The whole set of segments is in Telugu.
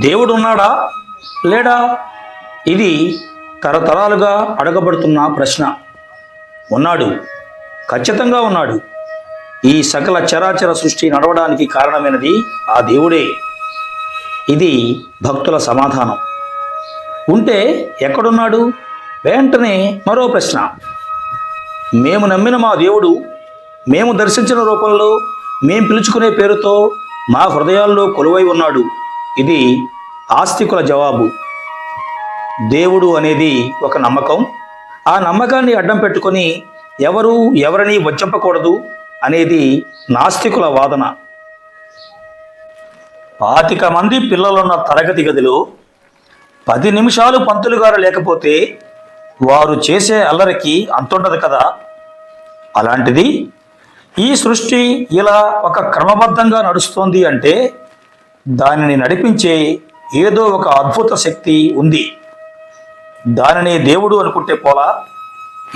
దేవుడు ఉన్నాడా లేడా? ఇది తరతరాలుగా అడగబడుతున్న ప్రశ్న. ఉన్నాడు, ఖచ్చితంగా ఉన్నాడు. ఈ సకల చరాచర సృష్టి నడవడానికి కారణమైనది ఆ దేవుడే. ఇది భక్తుల సమాధానం. ఉంటే ఎక్కడున్నాడు? వెంటనే మరో ప్రశ్న. మేము నమ్మిన మా దేవుడు మేము దర్శించిన రూపంలో, మేం పిలుచుకునే పేరుతో మా హృదయాల్లో కొలువై ఉన్నాడు. ఇది ఆస్తికుల జవాబు. దేవుడు అనేది ఒక నమ్మకం. ఆ నమ్మకాన్ని అడ్డం పెట్టుకొని ఎవరు ఎవరిని వంచకూడదు అనేది నాస్తికుల వాదన. 25 మంది పిల్లలున్న తరగతి గదిలో 10 నిమిషాలు పంతులు గారు లేకపోతే వారు చేసే అల్లరికి అంతుండదు కదా. అలాంటిది ఈ సృష్టి ఇలా ఒక క్రమబద్ధంగా నడుస్తోంది అంటే దానిని నడిపించే ఏదో ఒక అద్భుత శక్తి ఉంది. దానిని దేవుడు అనుకుంటే పోలా.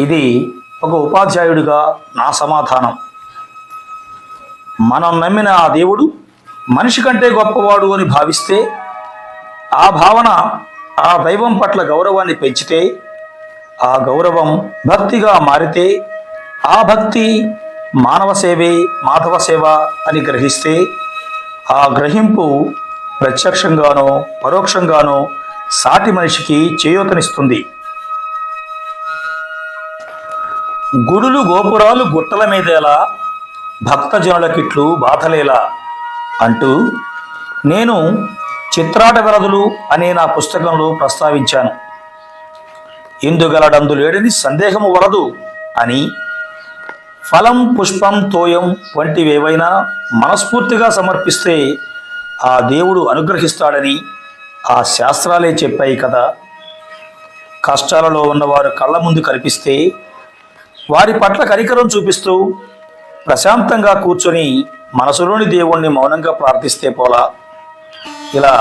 ఇది ఒక ఉపాధ్యాయుడిగా నా సమాధానం. మనం నమ్మిన ఆ దేవుడు మనిషి కంటే గొప్పవాడు అని భావిస్తే, ఆ భావన ఆ దైవం పట్ల గౌరవాన్ని పెంచితే, ఆ గౌరవం భక్తిగా మారితే, ఆ భక్తి మానవ సేవే మాధవ సేవ అని గ్రహిస్తే, ఆ గ్రహింపు ప్రత్యక్షంగానో పరోక్షంగానో సాటి మనిషికి చేయూతనిస్తుంది. గుడులు గోపురాలు గుట్టల మీదేలా, భక్తజనులకిట్లు బాధలేలా అంటూ నేను చిత్రాట వెలదులు అనే నా పుస్తకంలో ప్రస్తావించాను. ఇందుగలడందు లేడని సందేహము వలదు అని. ఫలం పుష్పం తోయం వంటివేవైనా మనస్ఫూర్తిగా సమర్పిస్తే ఆ దేవుడు అనుగ్రహిస్తాడని ఆ శాస్త్రాలే చెప్పాయి కదా. కష్టాలలో ఉన్నవారు కళ్ళ ముందు కనిపిస్తే వారి పట్ల కనికరం చూపిస్తూ ప్రశాంతంగా కూర్చొని మనసులోని దేవుణ్ణి మౌనంగా ప్రార్థిస్తే పోలా. ఇలా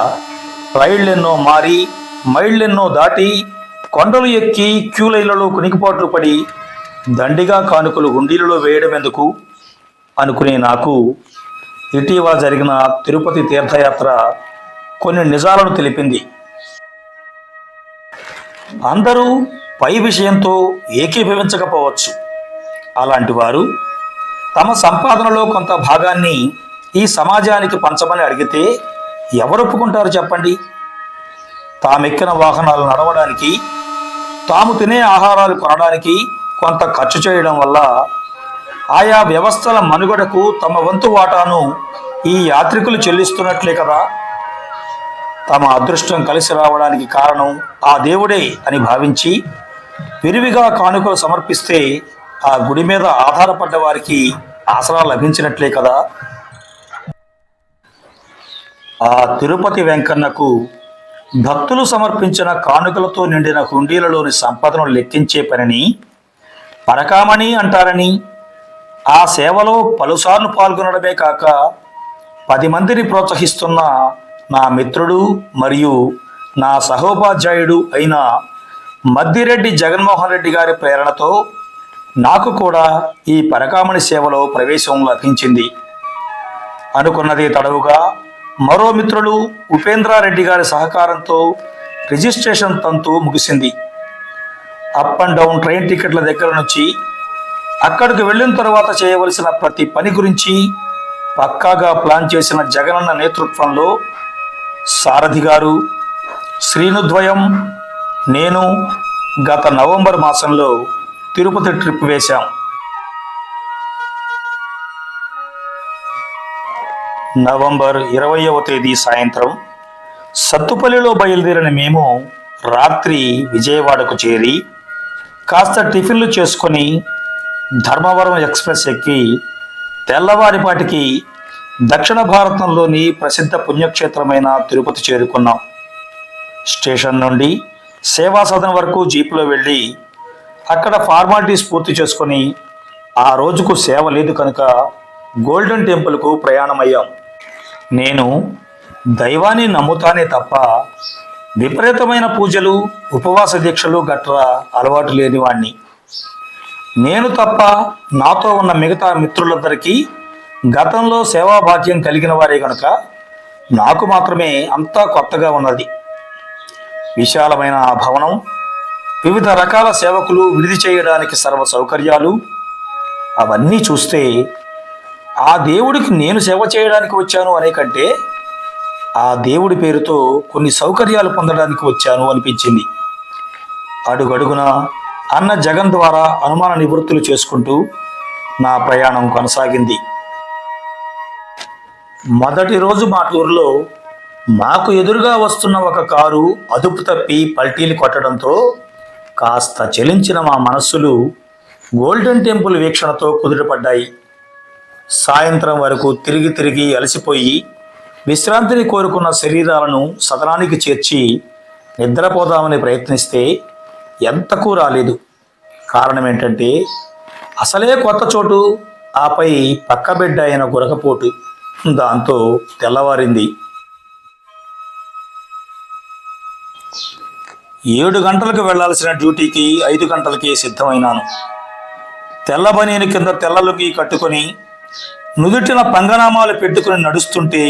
రైళ్లెన్నో మారి మైళ్ళెన్నో దాటి కొండలు ఎక్కి క్యూలైన్లలో కునికిపాట్లు పడి దండిగా కానుకలు హుండీలలో వేయడం ఎందుకు అనుకునే నాకు ఇటీవల జరిగిన తిరుపతి తీర్థయాత్ర కొన్ని నిజాలను తెలిపింది. అందరూ పై విషయంతో ఏకీభవించకపోవచ్చు. అలాంటి వారు తమ సంపాదనలో కొంత భాగాన్ని ఈ సమాజానికి పంచమని అడిగితే ఎవరు ఒప్పుకుంటారు చెప్పండి? తామెక్కిన వాహనాలు నడవడానికి, తాము తినే ఆహారాలు కొనడానికి కొంత ఖర్చు చేయడం వల్ల ఆయా వ్యవస్థల మనుగడకు తమ వంతు వాటాను ఈ యాత్రికులు చెల్లిస్తున్నట్లే కదా. తమ అదృష్టం కలిసి రావడానికి కారణం ఆ దేవుడే అని భావించి విరివిగా కానుకలు సమర్పిస్తే ఆ గుడి మీద ఆధారపడ్డ వారికి ఆసరా లభించినట్లే కదా. ఆ తిరుపతి వెంకన్నకు భక్తులు సమర్పించిన కానుకలతో నిండిన హుండీలలోని సంపదను లెక్కించే పనిని పరకామణి అంటారని, ఆ సేవలో పలుసార్లు పాల్గొనడమే కాక 10 మందిని ప్రోత్సహిస్తున్న నా మిత్రుడు మరియు నా సహోపాధ్యాయుడు అయిన మద్దిరెడ్డి జగన్మోహన్ రెడ్డి గారి ప్రేరణతో నాకు కూడా ఈ పరకామణి సేవలో ప్రవేశం లభించింది. అనుకున్నది తడవుగా మరో మిత్రులు ఉపేంద్రారెడ్డి గారి సహకారంతో రిజిస్ట్రేషన్ తంతు ముగిసింది. అప్ అండ్ డౌన్ ట్రైన్ టికెట్ల దగ్గర నుంచి అక్కడికి వెళ్ళిన తర్వాత చేయవలసిన ప్రతి పని గురించి పక్కాగా ప్లాన్ చేసిన జగనన్న నేతృత్వంలో సారథి గారు, శ్రీనుద్వయం, నేను గత నవంబర్ మాసంలో తిరుపతి ట్రిప్ వేశాం. నవంబర్ 20వ తేదీ సాయంత్రం సత్తుపల్లిలో బయలుదేరిన మేము రాత్రి విజయవాడకు చేరి కాస్త టిఫిన్లు చేసుకొని ధర్మవరం ఎక్స్ప్రెస్ ఎక్కి తెల్లవారిపాటికి దక్షిణ భారతంలోని ప్రసిద్ధ పుణ్యక్షేత్రమైన తిరుపతి చేరుకున్నాం. స్టేషన్ నుండి సేవా సదన్ వరకు జీపులో వెళ్ళి అక్కడ ఫార్మాలిటీస్ పూర్తి చేసుకొని ఆ రోజుకు సేవ లేదు కనుక గోల్డెన్ టెంపుల్కు ప్రయాణమయ్యాం. నేను దైవాన్ని నమ్ముతానే తప్ప విపరీతమైన పూజలు, ఉపవాస దీక్షలు గట్రా అలవాటు లేనివాణ్ణి. నేను తప్ప నాతో ఉన్న మిగతా మిత్రులందరికీ గతంలో సేవాభాగ్యం కలిగిన వారే కనుక నాకు మాత్రమే అంతా కొత్తగా ఉన్నది. విశాలమైన ఆ భవనం, వివిధ రకాల సేవకులు విడిది చేయడానికి సర్వ సౌకర్యాలు, అవన్నీ చూస్తే ఆ దేవుడికి నేను సేవ చేయడానికి వచ్చాను అనే కంటే ఆ దేవుడి పేరుతో కొన్ని సౌకర్యాలు పొందడానికి వచ్చాను అనిపించింది. అడుగడుగున అన్న జగన్ ద్వారా అనుమాన నివృత్తులు చేసుకుంటూ నా ప్రయాణం కొనసాగింది. మొదటి రోజు మా టూర్లో మాకు ఎదురుగా వస్తున్న ఒక కారు అదుపు తప్పి పల్టీలు కొట్టడంతో కాస్త చలించిన మా మనస్సులు గోల్డెన్ టెంపుల్ వీక్షణతో కుదుటపడ్డాయి. సాయంత్రం వరకు తిరిగి తిరిగి అలసిపోయి విశ్రాంతిని కోరుకున్న శరీరాలను సదనానికి చేర్చి నిద్రపోదామని ప్రయత్నిస్తే ఎంతకు రాలేదు. కారణం ఏంటంటే అసలే కొత్త చోటు, ఆపై పక్క బిడ్డ అయిన గురకపోటు. దాంతో తెల్లవారింది. 7 గంటలకు వెళ్లాల్సిన డ్యూటీకి 5 గంటలకి సిద్ధమైనాను. తెల్ల బనీను కింద తెల్లలుకి కట్టుకొని నుదుటిన పంగనామాలు పెట్టుకుని నడుస్తుంటే,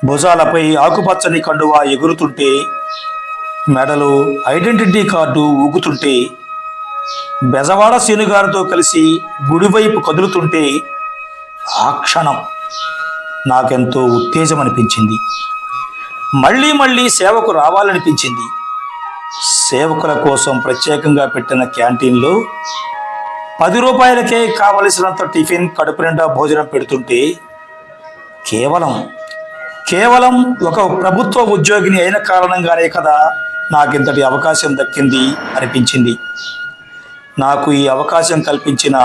భుజాలపై ఆకుపచ్చని కండువా ఎగురుతుంటే, మెడలో ఐడెంటిటీ కార్డు ఊగుతుంటే, బెజవాడ సీనుగారితో కలిసి గుడివైపు కదులుతుంటే ఆ క్షణం నాకెంతో ఉత్తేజం అనిపించింది. మళ్ళీ మళ్ళీ సేవకు రావాలనిపించింది. సేవకుల కోసం ప్రత్యేకంగా పెట్టిన క్యాంటీన్లో 10 రూపాయలకే కావలసినంత టిఫిన్, కడుపు నిండా భోజనం పెడుతుంటే కేవలం ఒక ప్రభుత్వ ఉద్యోగిని అయిన కారణంగానే కదా నాకింతటి అవకాశం దక్కింది అనిపించింది. నాకు ఈ అవకాశం కల్పించిన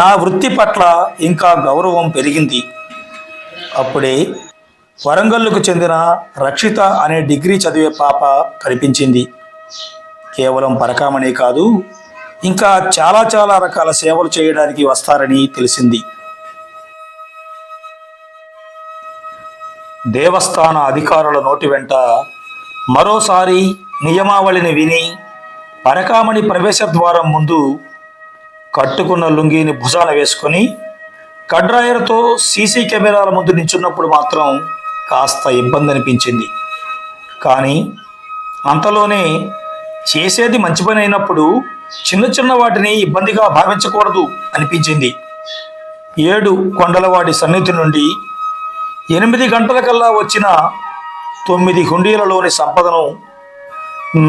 నా వృత్తి పట్ల ఇంకా గౌరవం పెరిగింది. అప్పుడే వరంగల్లుకు చెందిన రక్షిత అనే డిగ్రీ చదివే పాప కనిపించింది. కేవలం పరకామనే కాదు, ఇంకా చాలా రకాల సేవలు చేయడానికి వస్తారని తెలిసింది. దేవస్థాన అధికారుల నోటి వెంట మరోసారి నియమావళిని విని పరకామణి ప్రవేశ ద్వారం ముందు కట్టుకున్న లుంగీని భుజాన వేసుకొని కడ్రాయర్తో సీసీ కెమెరాల ముందు నించున్నప్పుడు మాత్రం కాస్త ఇబ్బంది అనిపించింది. కానీ అంతలోనే చేసేది మంచి పని అయినప్పుడు చిన్న వాటిని ఇబ్బందిగా భావించకూడదు అనిపించింది. 7 కొండలవాడి సన్నిధి నుండి 8 గంటలకల్లా వచ్చిన 9 హుండీలలోని సంపదను,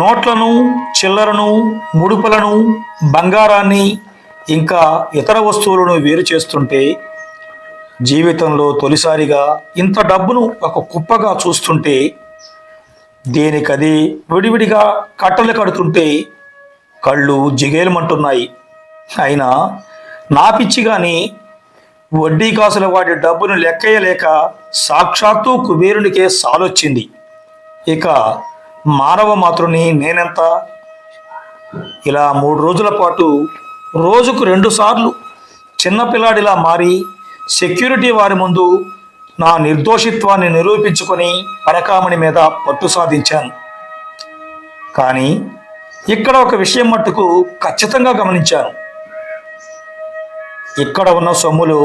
నోట్లను, చిల్లరను, ముడుపులను, బంగారాన్ని, ఇంకా ఇతర వస్తువులను వేరు చేస్తుంటే, జీవితంలో తొలిసారిగా ఇంత డబ్బును ఒక కుప్పగా చూస్తుంటే, దేనికది విడివిడిగా కట్టలు కడుతుంటే కళ్ళు జిగేలమంటున్నాయి. అయినా నా పిచ్చి కానీ వడ్డీ కాసుల వాడి డబ్బును లెక్కయ్యలేక సాక్షాత్తు కుబేరునికే సాలొచ్చింది. ఇక మానవ మాతృని నేనెంత? ఇలా 3 రోజుల పాటు రోజుకు 2 సార్లు చిన్నపిల్లాడిలా మారి సెక్యూరిటీ వారి ముందు నా నిర్దోషిత్వాన్ని నిరూపించుకొని పరకామణి మీద పట్టు సాధించాను. కానీ ఇక్కడ ఒక విషయం మట్టుకు ఖచ్చితంగా గమనించాను. ఇక్కడ ఉన్న సొమ్ములు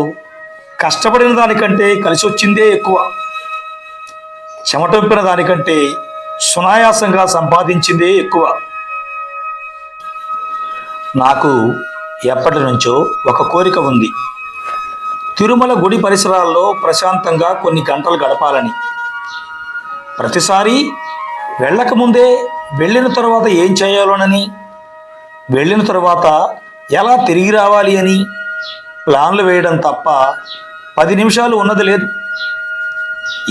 కష్టపడిన దానికంటే కలిసి వచ్చిందే ఎక్కువ, చెమటొంపిన దానికంటే సునాయాసంగా సంపాదించిందే ఎక్కువ. నాకు ఎప్పటి నుంచో ఒక కోరిక ఉంది. తిరుమల గుడి పరిసరాల్లో ప్రశాంతంగా కొన్ని గంటలు గడపాలని. ప్రతిసారి వెళ్ళకముందే వెళ్ళిన తర్వాత ఏం చేయాలోనని, వెళ్ళిన తర్వాత ఎలా తిరిగి రావాలి అని ప్లాన్లు వేయడం తప్ప 10 నిమిషాలు ఉన్నది లేదు.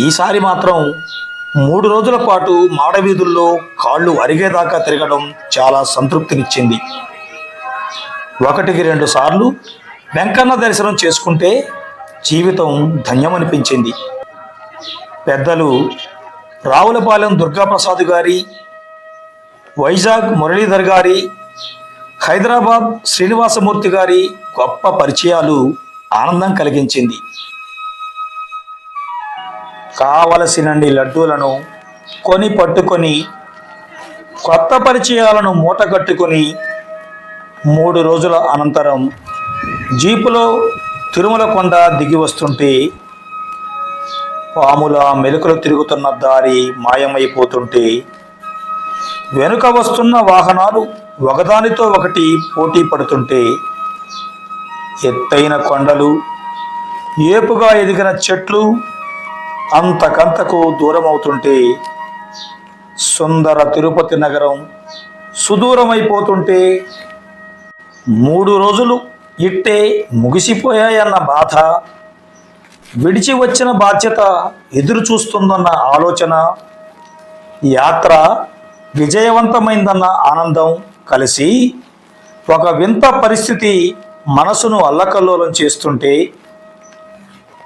ఈసారి మాత్రం 3 రోజుల పాటు మాడవీధుల్లో కాళ్ళు అరిగేదాకా తిరగడం చాలా సంతృప్తినిచ్చింది. 1-2 సార్లు వెంకన్న దర్శనం చేసుకుంటే జీవితం ధన్యమనిపించింది. పెద్దలు రావులపాలెం దుర్గాప్రసాద్ గారి, వైజాగ్ మురళీధర్ గారి, హైదరాబాద్ శ్రీనివాసమూర్తి గారి గొప్ప పరిచయాలు ఆనందం కలిగించింది. కావలసినన్ని లడ్డూలను కొని పట్టుకొని కొత్త పరిచయాలను మూట కట్టుకొని 3 రోజుల అనంతరం జీపులో తిరుమల కొండ దిగి వస్తుంటే పాముల మెలుకలు తిరుగుతున్న దారి మాయమైపోతుంటే, వెనుక వస్తున్న వాహనాలు ఒకదానితో ఒకటి పోటీ పడుతుంటే, ఎత్తైన కొండలు, ఏపుగా ఎదిగిన చెట్లు అంతకంతకు దూరమవుతుంటే, సుందర తిరుపతి నగరం సుదూరమైపోతుంటే, 3 రోజులు ఇట్టే ముగిసిపోయాయన్న బాధ, విడిచి వచ్చిన బాధ్యత ఎదురు చూస్తుందన్న ఆలోచన, యాత్ర విజయవంతమైందన్న ఆనందం కలిసి ఒక వింత పరిస్థితి మనసును అల్లకల్లోలం చేస్తుంటే,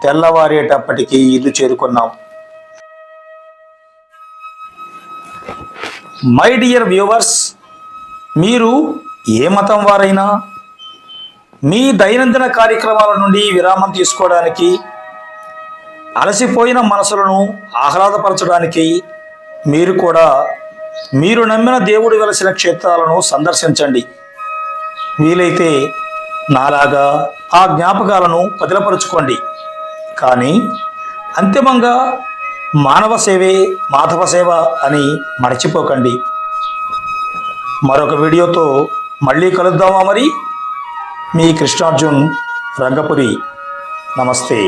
తెల్లవారేటప్పటికీ ఇల్లు చేరుకున్నాం. మై డియర్ వ్యూవర్స్, మీరు ఏ మతం వారైనా మీ దైనందిన కార్యక్రమాల నుండి విరామం తీసుకోవడానికి, అలసిపోయిన మనసులను ఆహ్లాదపరచడానికి మీరు కూడా మీరు నమ్మిన దేవుడు వెలసిన క్షేత్రాలను సందర్శించండి. వీలైతే నాలాగా ఆ జ్ఞాపకాలను పదిలపరుచుకోండి. కానీ అంతిమంగా మానవ సేవే మాధవ సేవ అని మర్చిపోకండి. మరొక వీడియోతో మళ్ళీ కలుద్దామా మరి? మీ కృష్ణార్జున్ రంగపురి. నమస్తే.